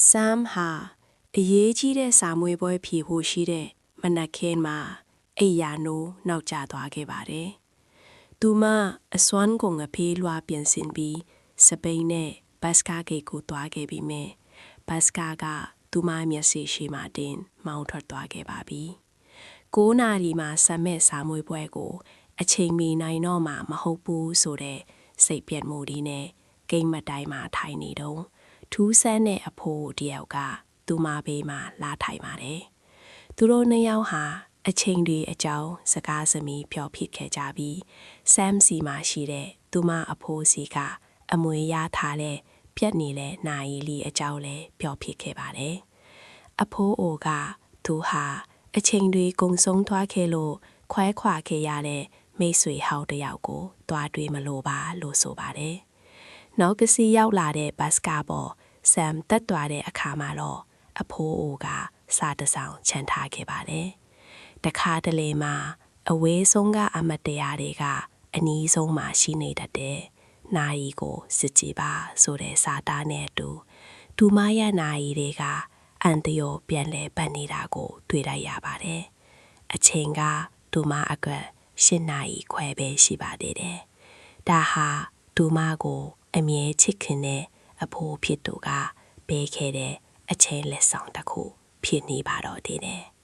Sam ဟာအရေးကြီးတဲ့စာမွေးပွဲဖြေဖို့ရှိတဲ့မနက်ခင်းမှာအိပ်ယာနိုးနောက်ကျသွားခဲ့ပါတယ်။သူမအစွမ်းကုန်အဖေးလွှာပြင်ဆင်ပြီးစပိန်နဲ့ဘတ်စကာဂိတ်ကိုသွားခဲ့ပြီးမြဲဘတ်စကာကသူမမျက်စိရှိမှတင်မောင်းထွက်သွားခဲ့ပါပြီ။9 နာရီမှာစမဲ့စာမွေးပွဲကိုအချိန်မီနိုင်တော့မှမဟုတ်ဘူးဆိုတဲ့စိတ်ပြတ်မှုဒီနဲ့ဂိမ်းမတိုင်းမှာထိုင်နေတော့ထူးဆန်းတဲ့အဖိုးတယောက်ကသူမဘေးမှာလာထိုင်ပါတယ်။သူတို့နှစ်ယောက်ဟာအချိန်တွေအကြောင်းစကားစမီပြောဖြစ်ခဲ့ကြပြီးဆမ်စီမှာရှိတဲ့သူမအဖိုးစီကအမွေရထားတဲ့ပြက်နေတဲ့နိုင်လီအကြောင်းလည်းပြောဖြစ်ခဲ့ပါတယ်။အဖိုးအိုကသူဟာအချိန်တွေကုန်ဆုံးသွားခဲ့လို့ခွဲခွာခဲ့ရတဲ့မိတ်ဆွေဟောင်းတယောက်ကိုတွားတွေ့မလို့ပါလို့ဆိုပါတယ်။နောက်ကစီရောက်လာတဲ့ဘတ်စကာပေါ်ဆမ်တက်သွားတဲ့အခါမှာတော့အဖိုးအိုကစာတစောင်ချန်ထားခဲ့ပါတယ်။တခါတလေမှာအဝေးဆုံးကအမတရားတွေကအနီးဆုံးမှာရှိနေတတ်တဲ့နိုင်ကိုစစ်ကြည့်ပါဆိုတဲ့စာသားနဲ့အတူဒူမရနိုင်တွေကအန်တယောပြန်လဲပတ်နေတာကိုတွေ့လိုက်ရပါတယ်။အချိန်ကဒူမအတွက်8 နာရီခွဲပဲရှိပါသေးတယ်။ဒါဟာဒူမကိုအမြဲချစ်ခင်တဲ့အဖိုးဖြစ်သူကပေးခဲ့တဲ့အချိန်လက်ဆောင်တစ်ခုဖြစ်နေပါတော့သေးတယ်။